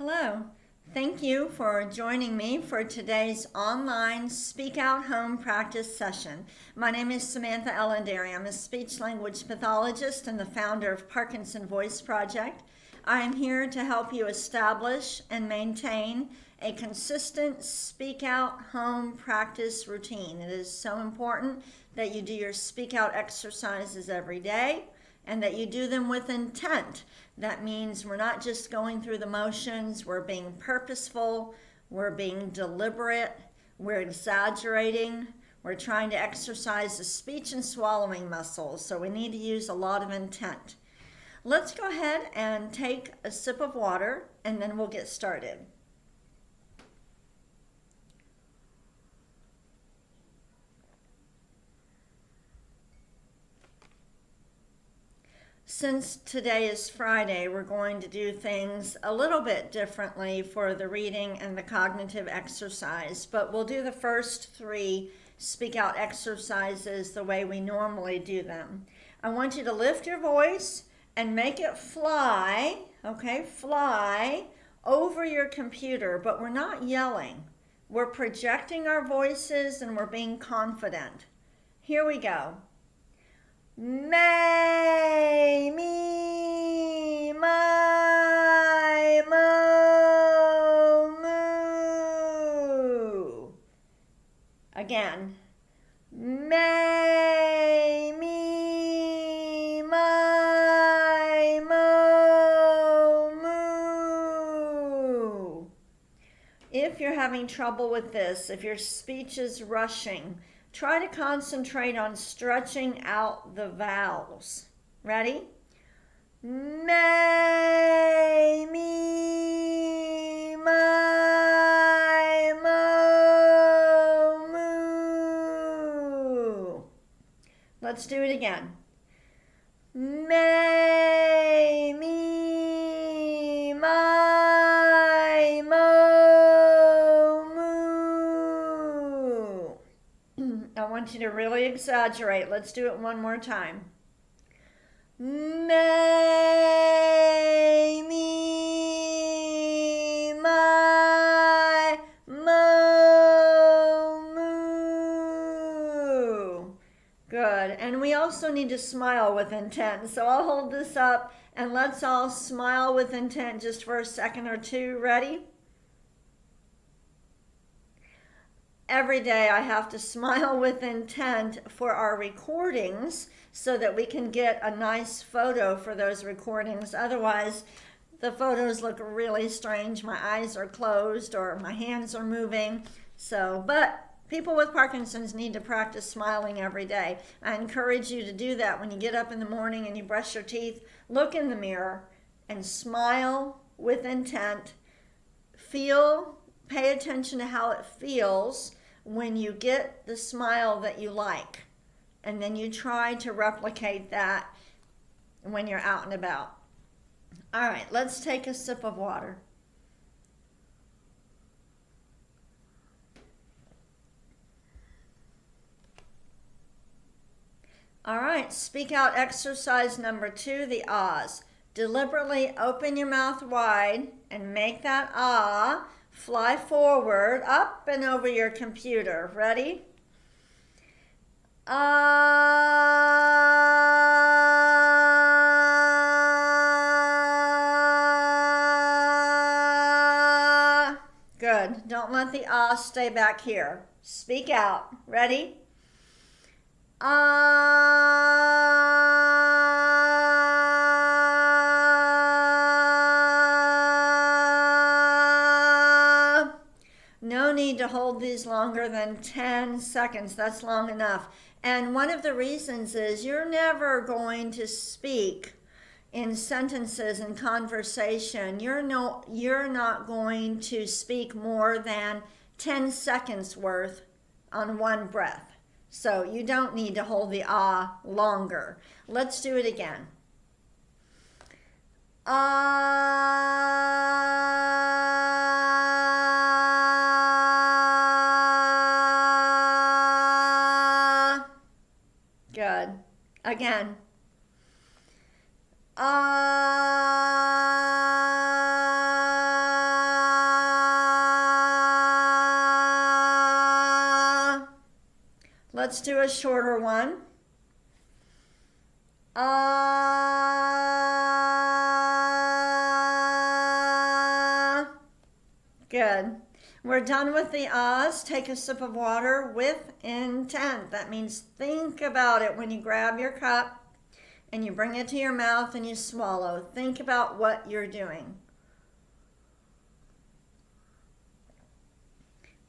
Hello. Thank you for joining me for today's online Speak Out Home practice session. My name is Samantha Ellendary. I'm a speech-language pathologist and the founder of Parkinson Voice Project. I am here to help you establish and maintain a consistent Speak Out Home practice routine. It is so important that you do your Speak Out exercises every day and that you do them with intent. That means we're not just going through the motions, we're being purposeful, we're being deliberate, we're exaggerating, we're trying to exercise the speech and swallowing muscles, so we need to use a lot of intent. Let's go ahead and take a sip of water and then we'll get started. Since today is Friday, we're going to do things a little bit differently for the reading and the cognitive exercise, but we'll do the first three speak out exercises the way we normally do them. I want you to lift your voice and make it fly, okay, fly over your computer, but we're not yelling. We're projecting our voices and we're being confident. Here we go. May, me, my, mo, moo. Again. May, me, my, mo, moo. If you're having trouble with this, if your speech is rushing, try to concentrate on stretching out the vowels. Ready? May, me, my, mo, moo. Let's do it again. May, me, my, mo, moo. I want you to really exaggerate. Let's do it one more time. May, me, my, mo, moo. Good. And we also need to smile with intent. So I'll hold this up and let's all smile with intent just for a second or two. Ready? Every day I have to smile with intent for our recordings so that we can get a nice photo for those recordings. Otherwise, the photos look really strange. My eyes are closed or my hands are moving. But people with Parkinson's need to practice smiling every day. I encourage you to do that when you get up in the morning and you brush your teeth. Look in the mirror and smile with intent. Pay attention to how it feels when you get the smile that you like. And then you try to replicate that when you're out and about. All right, let's take a sip of water. All right, speak out exercise number 2, the ahs. Deliberately open your mouth wide and make that ah fly forward, up and over your computer. Ready? Ah. Good. Don't let the ah stay back here. Speak out. Ready? No need to hold these longer than 10 seconds. That's long enough. And one of the reasons is you're never going to speak in sentences and conversation. You're not going to speak more than 10 seconds worth on one breath. So you don't need to hold the ah longer. Let's do it again. Ah. Good. Again. Ah. let's do a shorter one. Good. We're done with the ahs. Take a sip of water with intent. That means think about it when you grab your cup and you bring it to your mouth and you swallow. Think about what you're doing.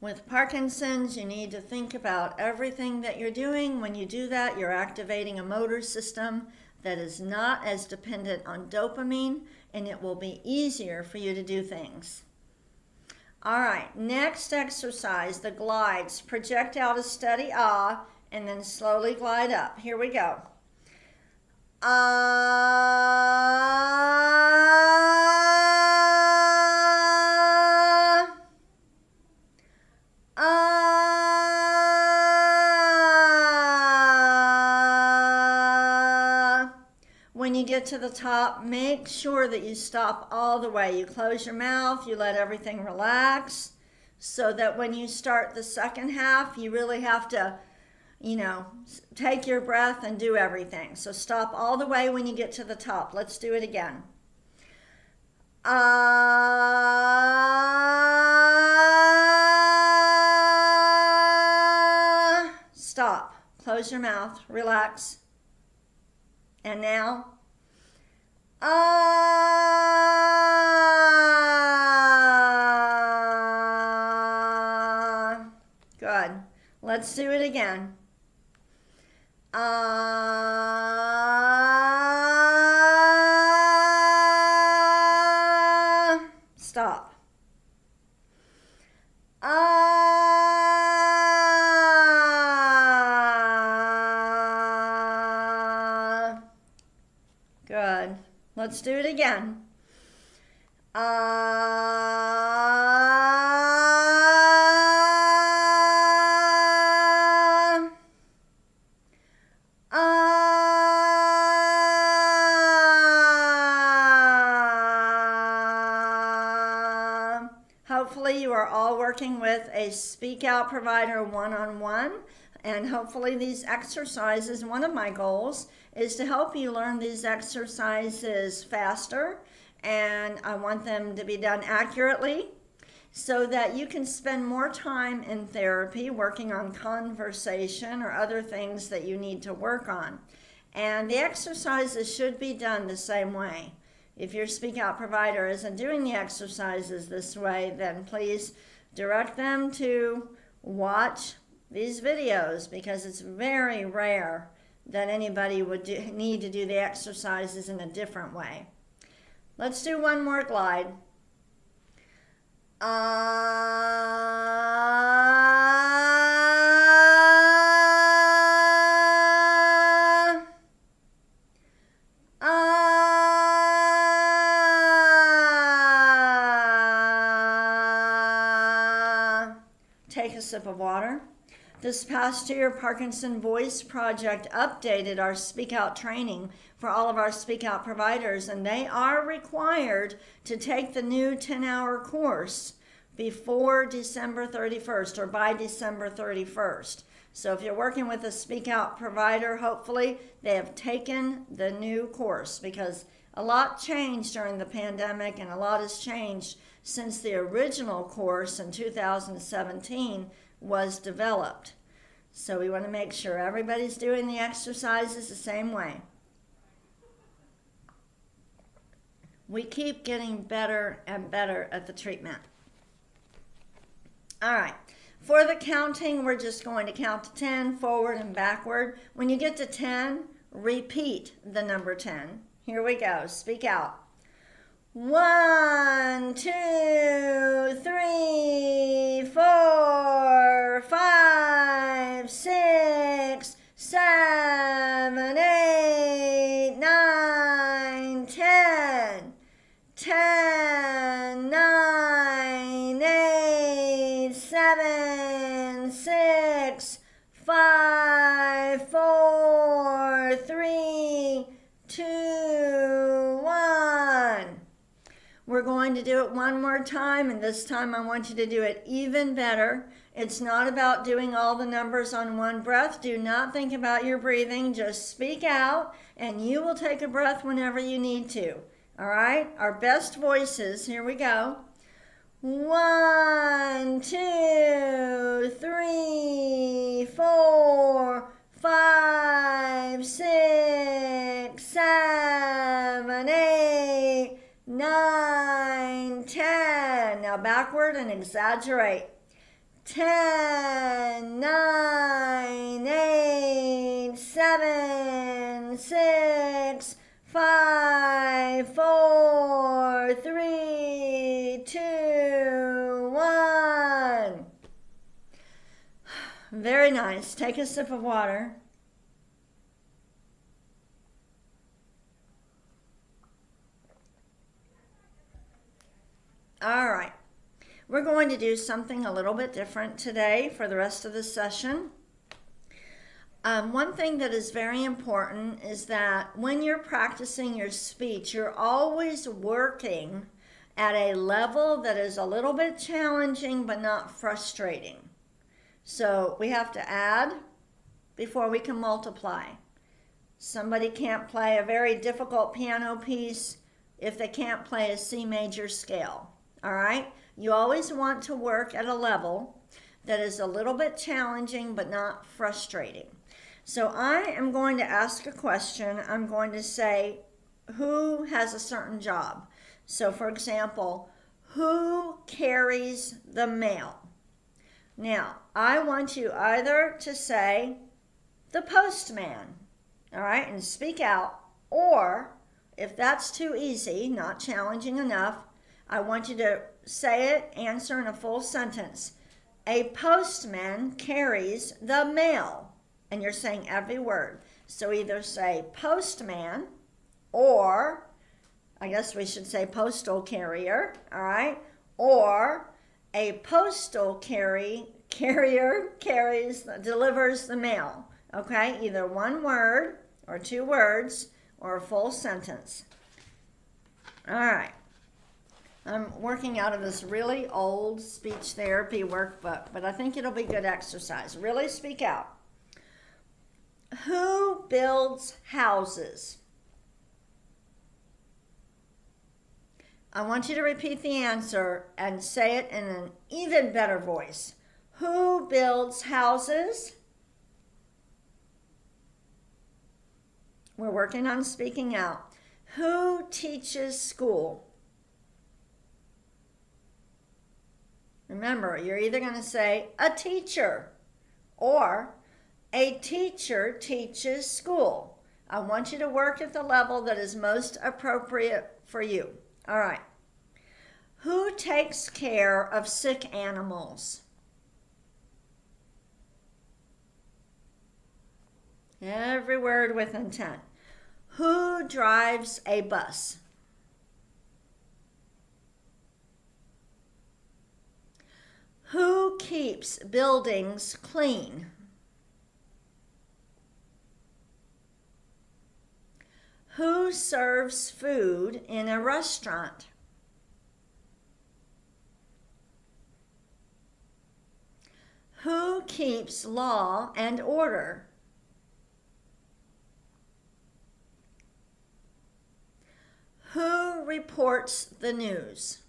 With Parkinson's, you need to think about everything that you're doing. When you do that, you're activating a motor system that is not as dependent on dopamine, and it will be easier for you to do things. All right, next exercise, the glides. Project out a steady ah, and then slowly glide up. Here we go. When you get to the top, make sure that you stop all the way. You close your mouth, you let everything relax, so that when you start the second half, you really have to, take your breath and do everything. So stop all the way when you get to the top. Let's do it again. Stop. Close your mouth. Relax. And now, good. Let's do it again. Stop. Good. Let's do it again. Hopefully you are all working with a Speak Out provider one-on-one, and hopefully these exercises, one of my goals is to help you learn these exercises faster, and I want them to be done accurately so that you can spend more time in therapy working on conversation or other things that you need to work on. And the exercises should be done the same way. If your Speak Out provider isn't doing the exercises this way, then please direct them to watch these videos, because it's very rare that anybody would need to do the exercises in a different way. Let's do one more glide. Take a sip of water. This past year, Parkinson Voice Project updated our Speak Out training for all of our Speak Out providers, and they are required to take the new 10-hour course before December 31st or by December 31st. So if you're working with a Speak Out provider, hopefully they have taken the new course, because a lot changed during the pandemic and a lot has changed since the original course in 2017 was developed. So we want to make sure everybody's doing the exercises the same way. We keep getting better and better at the treatment. All right, for the counting, we're just going to count to 10, forward and backward. When you get to 10, repeat the number 10. Here we go, speak out. 1, 2, 3, 4, 5, 6, 7, 8, 9, 10. 10, 9, 8, 7, 6, 5, 4, 3, 2, 1. We're going to do it one more time, and this time I want you to do it even better. It's not about doing all the numbers on one breath. Do not think about your breathing. Just speak out, and you will take a breath whenever you need to. All right? Our best voices. Here we go. 1, 2, 3, 4, 5, 6, 7, 8, 9, 10. Now backward and exaggerate. 10, 9, 8, 7, 6, 5, 4, 3, 2, 1. Very nice. Take a sip of water. All right. We're going to do something a little bit different today for the rest of the session. One thing that is very important is that when you're practicing your speech, you're always working at a level that is a little bit challenging but not frustrating. So we have to add before we can multiply. Somebody can't play a very difficult piano piece if they can't play a C major scale. All right? You always want to work at a level that is a little bit challenging but not frustrating. So I am going to ask a question. I'm going to say, who has a certain job? So for example, who carries the mail? Now, I want you either to say, the postman, all right, and speak out, or if that's too easy, not challenging enough, I want you to say it, answer in a full sentence. A postman carries the mail. And you're saying every word. So either say postman, or I guess we should say postal carrier, all right? Or a postal carrier delivers the mail, okay? Either one word or 2 words or a full sentence. All right. I'm working out of this really old speech therapy workbook, but I think it'll be good exercise. Really speak out. Who builds houses? I want you to repeat the answer and say it in an even better voice. Who builds houses? We're working on speaking out. Who teaches school? Remember, you're either going to say a teacher or a teacher teaches school. I want you to work at the level that is most appropriate for you. All right. Who takes care of sick animals? Every word with intent. Who drives a bus? Who keeps buildings clean? Who serves food in a restaurant? Who keeps law and order? Who reports the news?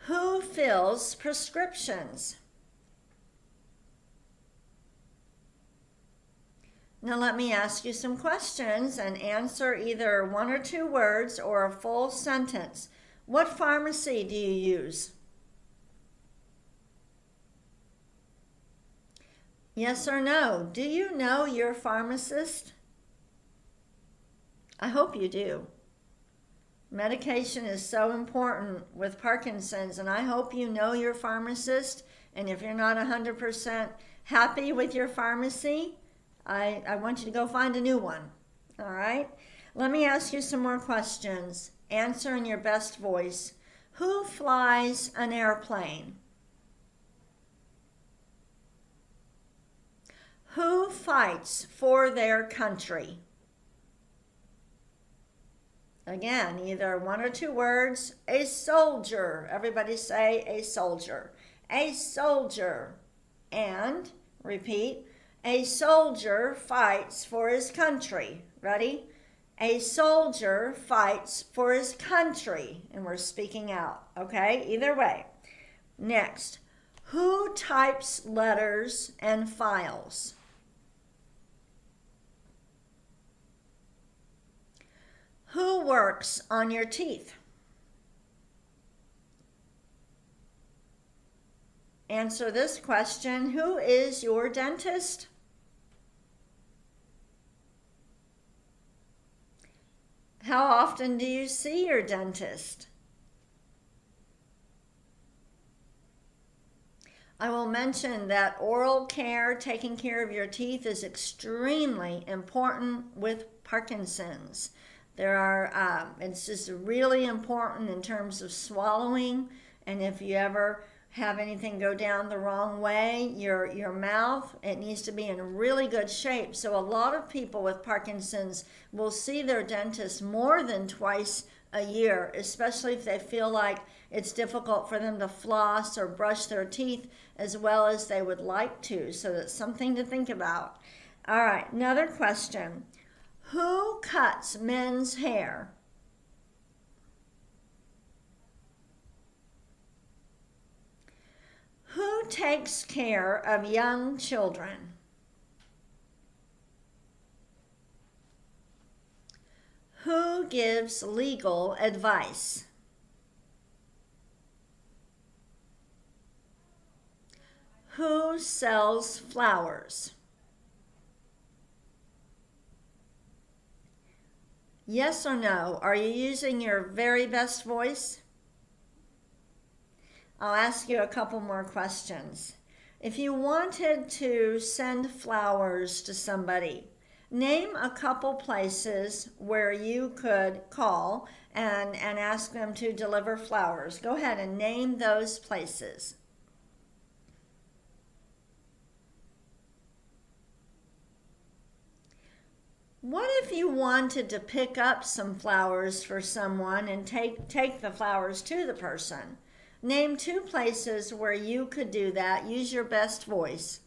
Who fills prescriptions? Now let me ask you some questions and answer either 1 or 2 words or a full sentence. What pharmacy do you use? Yes or no? Do you know your pharmacist? I hope you do. Medication is so important with Parkinson's, and I hope you know your pharmacist. And if you're not 100% happy with your pharmacy, I want you to go find a new one. All right? Let me ask you some more questions. Answer in your best voice. Who flies an airplane? Who fights for their country? Again, either one or two words. A soldier. Everybody say a soldier. A soldier. And, repeat, a soldier fights for his country. Ready? A soldier fights for his country. And we're speaking out. Okay? Either way. Next. Who types letters and files? Who works on your teeth? Answer this question. Who is your dentist? How often do you see your dentist? I will mention that oral care, taking care of your teeth, is extremely important with Parkinson's. It's just really important in terms of swallowing, and if you ever have anything go down the wrong way, your mouth, it needs to be in really good shape. So a lot of people with Parkinson's will see their dentist more than twice a year, especially if they feel like it's difficult for them to floss or brush their teeth as well as they would like to. So that's something to think about. All right, another question. Who cuts men's hair? Who takes care of young children? Who gives legal advice? Who sells flowers? Yes or no, are you using your very best voice? I'll ask you a couple more questions. If you wanted to send flowers to somebody, name a couple places where you could call and ask them to deliver flowers. Go ahead and name those places. What if you wanted to pick up some flowers for someone and take the flowers to the person? Name two places where you could do that. Use your best voice.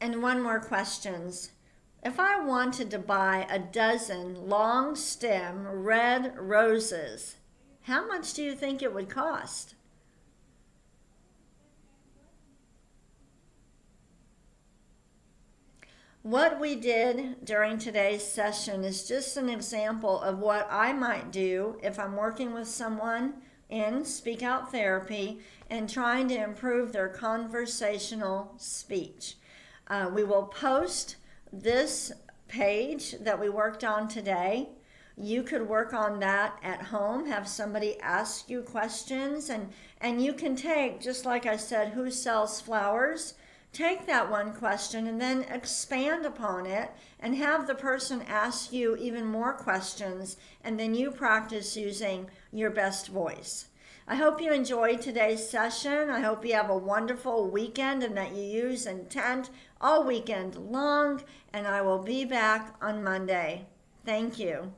And one more question. If I wanted to buy a dozen long stem red roses, how much do you think it would cost? What we did during today's session is just an example of what I might do if I'm working with someone in speak out therapy and trying to improve their conversational speech. We will post this page that we worked on today. You could work on that at home, have somebody ask you questions, and you can take, just like I said, who sells flowers? Take that one question and then expand upon it and have the person ask you even more questions, and then you practice using your best voice. I hope you enjoyed today's session. I hope you have a wonderful weekend and that you use intent all weekend long, and I will be back on Monday. Thank you.